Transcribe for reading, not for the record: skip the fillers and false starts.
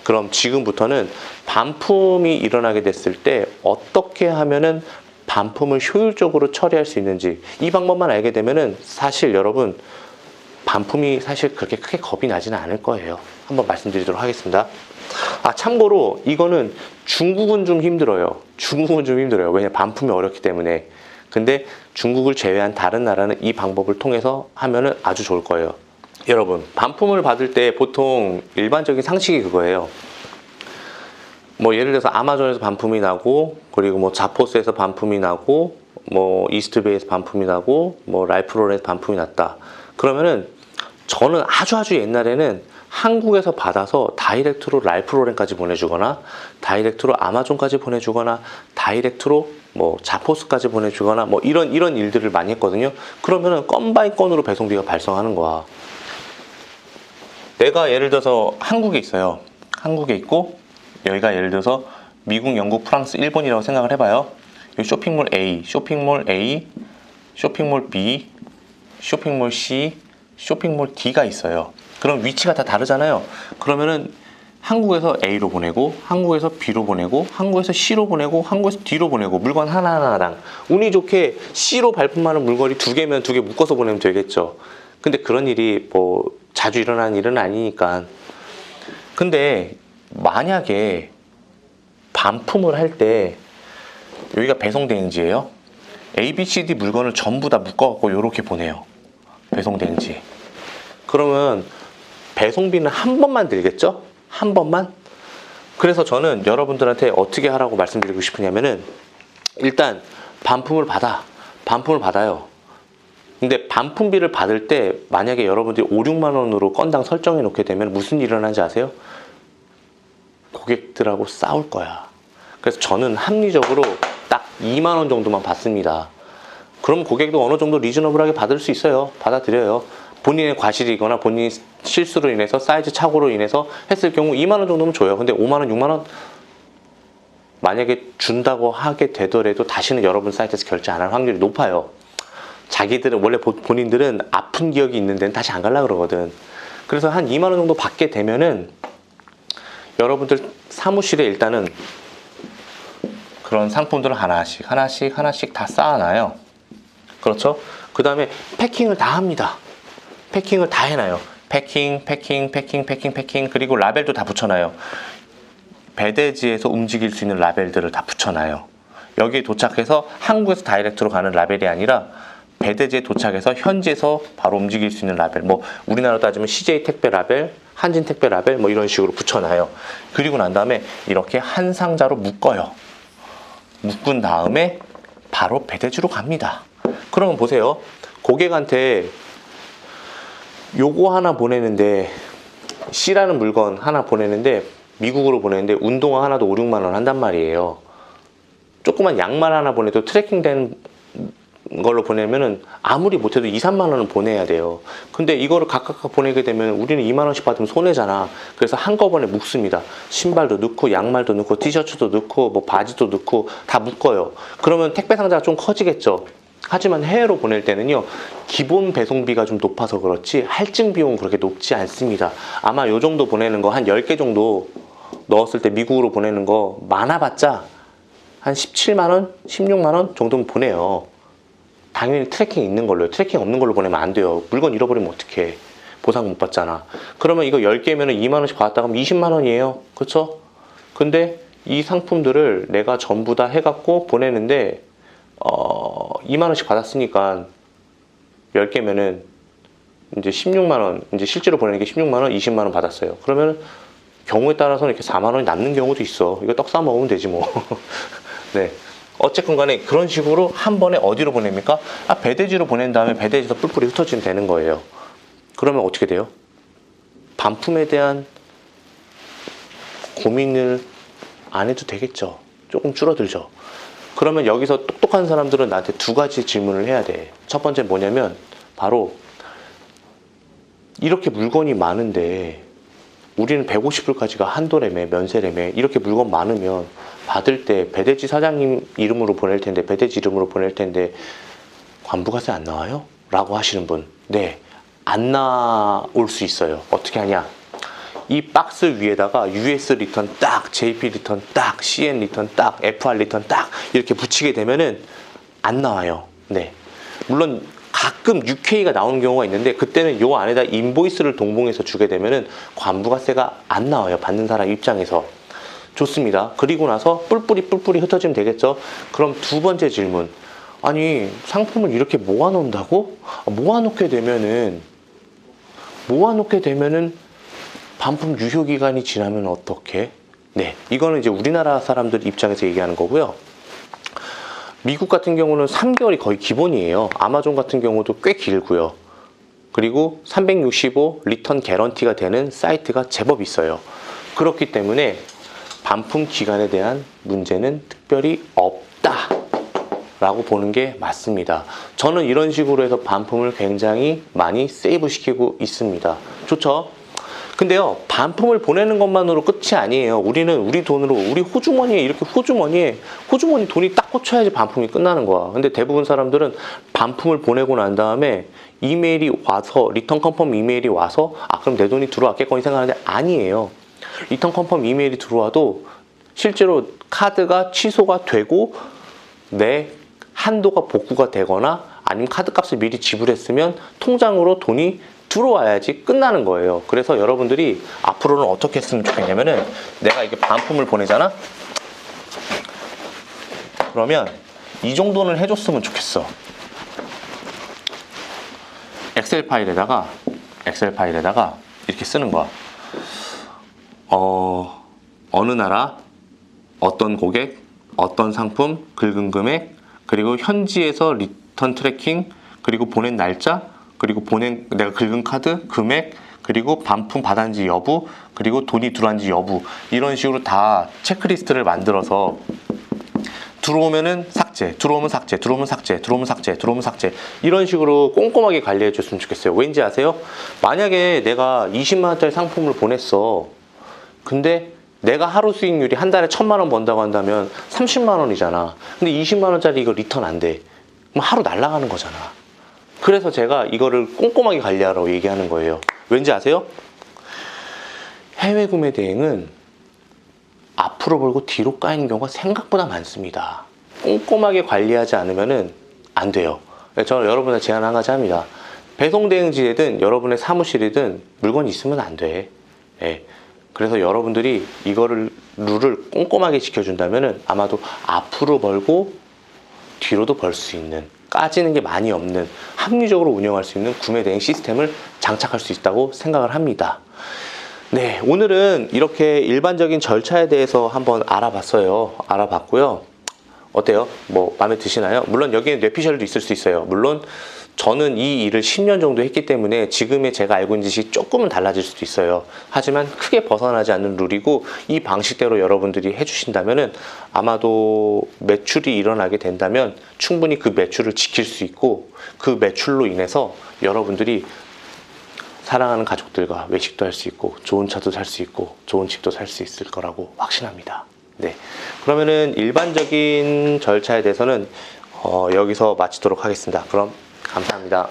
그럼 지금부터는 반품이 일어나게 됐을 때 어떻게 하면은 반품을 효율적으로 처리할 수 있는지, 이 방법만 알게 되면은 사실 여러분 반품이 사실 그렇게 크게 겁이 나지는 않을 거예요. 한번 말씀드리도록 하겠습니다. 참고로 이거는 중국은 좀 힘들어요. 왜냐 반품이 어렵기 때문에. 근데 중국을 제외한 다른 나라는 이 방법을 통해서 하면은 아주 좋을 거예요. 여러분, 반품을 받을 때 보통 일반적인 상식이 그거예요. 뭐 예를 들어서 아마존에서 반품이 나고, 그리고 뭐 자포스에서 반품이 나고, 뭐 이스트베이에서 반품이 나고, 뭐 랄프로렌에서 반품이 났다. 그러면은 저는 아주 옛날에는 한국에서 받아서 다이렉트로 랄프로렌까지 보내주거나, 다이렉트로 아마존까지 보내주거나, 다이렉트로 뭐 자포스까지 보내주거나, 뭐 이런 일들을 많이 했거든요. 그러면은 건 바이 건으로 배송비가 발생하는 거야. 내가 예를 들어서 한국에 있어요. 한국에 있고 여기가 예를 들어서 미국, 영국, 프랑스, 일본이라고 생각을 해봐요. 여기 쇼핑몰 A, 쇼핑몰 A, 쇼핑몰 B, 쇼핑몰 C, 쇼핑몰 D가 있어요. 그럼 위치가 다 다르잖아요. 그러면은 한국에서 A로 보내고, 한국에서 B로 보내고, 한국에서 C로 보내고, 한국에서 D로 보내고, 물건 하나하나랑 운이 좋게 C로 발품하는 물건이 2개면 2개 묶어서 보내면 되겠죠. 근데 그런 일이 뭐 자주 일어나는 일은 아니니까. 근데 만약에 반품을 할 때 여기가 배송 대행지예요. A, B, C, D 물건을 전부 다 묶어갖고 이렇게 보내요. 배송 대행지. 그러면 배송비는 한 번만 들겠죠? 한 번만? 그래서 저는 여러분들한테 어떻게 하라고 말씀드리고 싶으냐면은, 일단 반품을 받아요. 근데 반품비를 받을 때 만약에 여러분들이 5, 6만 원으로 건당 설정해 놓게 되면 무슨 일이 일어나는지 아세요? 고객들하고 싸울 거야. 그래서 저는 합리적으로 딱 2만 원 정도만 받습니다. 그럼 고객도 어느 정도 리즈너블하게 받을 수 있어요. 받아들여요. 본인의 과실이거나 본인이 실수로 인해서 사이즈 착오로 인해서 했을 경우 2만 원 정도면 줘요. 근데 5만 원, 6만 원 만약에 준다고 하게 되더라도 다시는 여러분 사이트에서 결제 안 할 확률이 높아요. 자기들은 원래 본인들은 아픈 기억이 있는 데는 다시 안 가려고 그러거든. 그래서 한 2만 원 정도 받게 되면은 여러분들 사무실에 일단은 그런 상품들을 하나씩 다 쌓아놔요. 그렇죠? 그 다음에 패킹을 다 합니다. 패킹을 다 해놔요. 패킹, 그리고 라벨도 다 붙여놔요. 배대지에서 움직일 수 있는 라벨들을 다 붙여놔요. 여기에 도착해서 한국에서 다이렉트로 가는 라벨이 아니라 배대지에 도착해서 현지에서 바로 움직일 수 있는 라벨, 뭐 우리나라로 따지면 CJ 택배 라벨, 한진 택배 라벨, 뭐 이런 식으로 붙여놔요. 그리고 난 다음에 이렇게 한 상자로 묶어요. 묶은 다음에 바로 배대지로 갑니다. 그러면 보세요. 고객한테 요거 하나 보내는데, C라는 물건 하나 보내는데, 미국으로 보내는데 운동화 하나도 5, 6만 원 한단 말이에요. 조그만 양말 하나 보내도 트래킹된 걸로 보내면은 아무리 못해도 2, 3만 원은 보내야 돼요. 근데 이거를 각각 보내게 되면 우리는 2만 원씩 받으면 손해잖아. 그래서 한꺼번에 묶습니다. 신발도 넣고, 양말도 넣고, 티셔츠도 넣고, 뭐 바지도 넣고 다 묶어요. 그러면 택배 상자가 좀 커지겠죠. 하지만 해외로 보낼 때는요, 기본 배송비가 좀 높아서 그렇지 할증 비용은 그렇게 높지 않습니다. 아마 요 정도 보내는 거 한 10개 정도 넣었을 때, 미국으로 보내는 거 많아봤자 한 17만 원, 16만 원 정도는 보내요. 당연히 트래킹 있는 걸로요. 트래킹 없는 걸로 보내면 안 돼요. 물건 잃어버리면 어떡해. 보상 못 받잖아. 그러면 이거 10개면 2만 원씩 받았다 그러면 20만 원이에요. 그쵸? 근데 이 상품들을 내가 전부 다 해갖고 보내는데 2만 원씩 받았으니까 10개면은 이제 16만 원, 이제 실제로 보내는 게 16만 원, 20만 원 받았어요. 그러면 경우에 따라서는 이렇게 4만 원이 남는 경우도 있어. 이거 떡 싸 먹으면 되지 뭐. 네. 어쨌건 간에 그런 식으로 한 번에 어디로 보냅니까? 배대지로 보낸 다음에 배대지에서 뿔뿔이 흩어지면 되는 거예요. 그러면 어떻게 돼요? 반품에 대한 고민을 안 해도 되겠죠. 조금 줄어들죠. 그러면 여기서 똑똑한 사람들은 나한테 2가지 질문을 해야 돼. 첫 번째 뭐냐면 바로 이렇게 물건이 많은데 우리는 150불까지가 한도래매, 면세래매, 이렇게 물건 많으면 받을 때 배대지 사장님 이름으로 보낼 텐데, 배대지 이름으로 보낼 텐데 관부가세 안 나와요? 라고 하시는 분, 네, 안 나올 수 있어요. 어떻게 하냐? 이 박스 위에다가 US 리턴 딱, JP 리턴 딱, CN 리턴 딱, FR 리턴 딱 이렇게 붙이게 되면은 안 나와요. 네. 물론 가끔 UK가 나오는 경우가 있는데 그때는 요 안에다 인보이스를 동봉해서 주게 되면은 관부가세가 안 나와요. 받는 사람 입장에서. 좋습니다. 그리고 나서 뿔뿔이 흩어지면 되겠죠. 그럼 두 번째 질문. 아니, 상품을 이렇게 모아놓는다고? 모아놓게 되면은 반품 유효기간이 지나면 어떻게? 네, 이거는 이제 우리나라 사람들 입장에서 얘기하는 거고요. 미국 같은 경우는 3개월이 거의 기본이에요. 아마존 같은 경우도 꽤 길고요. 그리고 365 리턴 개런티가 되는 사이트가 제법 있어요. 그렇기 때문에 반품 기간에 대한 문제는 특별히 없다 라고 보는 게 맞습니다. 저는 이런 식으로 해서 반품을 굉장히 많이 세이브 시키고 있습니다. 좋죠? 근데요, 반품을 보내는 것만으로 끝이 아니에요. 우리는 우리 돈으로, 우리 호주머니에, 이렇게 호주머니 돈이 딱 꽂혀야지 반품이 끝나는 거야. 근데 대부분 사람들은 반품을 보내고 난 다음에 이메일이 와서, 리턴 컨펌 이메일이 와서, 그럼 내 돈이 들어왔겠거니 생각하는데 아니에요. 리턴 컨펌 이메일이 들어와도 실제로 카드가 취소가 되고 내 한도가 복구가 되거나 아니면 카드 값을 미리 지불했으면 통장으로 돈이 들어와야지 끝나는 거예요. 그래서 여러분들이 앞으로는 어떻게 했으면 좋겠냐면은 내가 이게 반품을 보내잖아? 그러면 이 정도는 해줬으면 좋겠어. 엑셀 파일에다가 이렇게 쓰는 거야. 어느 나라, 어떤 고객, 어떤 상품, 긁은 금액, 그리고 현지에서 리턴 트래킹, 그리고 보낸 날짜, 그리고 내가 긁은 카드, 금액, 그리고 반품 받았는지 여부, 그리고 돈이 들어왔는지 여부, 이런 식으로 다 체크리스트를 만들어서 들어오면은 삭제, 들어오면 삭제, 들어오면 삭제, 들어오면 삭제, 들어오면 삭제, 이런 식으로 꼼꼼하게 관리해 줬으면 좋겠어요. 왠지 아세요? 만약에 내가 20만 원짜리 상품을 보냈어. 근데 내가 하루 수익률이 한 달에 1,000만 원 번다고 한다면 30만 원이잖아. 근데 20만 원짜리 이거 리턴 안 돼. 그럼 하루 날아가는 거잖아. 그래서 제가 이거를 꼼꼼하게 관리하라고 얘기하는 거예요. 왠지 아세요? 해외 구매 대행은 앞으로 벌고 뒤로 까이는 경우가 생각보다 많습니다. 꼼꼼하게 관리하지 않으면 안 돼요. 저는 여러분한테 제안 한 가지 합니다. 배송 대행지에든 여러분의 사무실이든 물건이 있으면 안 돼. 예. 그래서 여러분들이 이거를 룰을 꼼꼼하게 지켜준다면 아마도 앞으로 벌고 뒤로도 벌 수 있는, 까지는 게 많이 없는, 합리적으로 운영할 수 있는 구매 대행 시스템을 장착할 수 있다고 생각을 합니다. 네, 오늘은 이렇게 일반적인 절차에 대해서 한번 알아봤고요. 어때요? 뭐 마음에 드시나요? 물론 여기에 뇌피셜도 있을 수 있어요. 물론 저는 이 일을 10년 정도 했기 때문에 지금의 제가 알고 있는 지식이 조금은 달라질 수도 있어요. 하지만 크게 벗어나지 않는 룰이고 이 방식대로 여러분들이 해주신다면 아마도 매출이 일어나게 된다면 충분히 그 매출을 지킬 수 있고 그 매출로 인해서 여러분들이 사랑하는 가족들과 외식도 할 수 있고 좋은 차도 살 수 있고 좋은 집도 살 수 있을 거라고 확신합니다. 네, 그러면은 일반적인 절차에 대해서는 여기서 마치도록 하겠습니다. 그럼 감사합니다.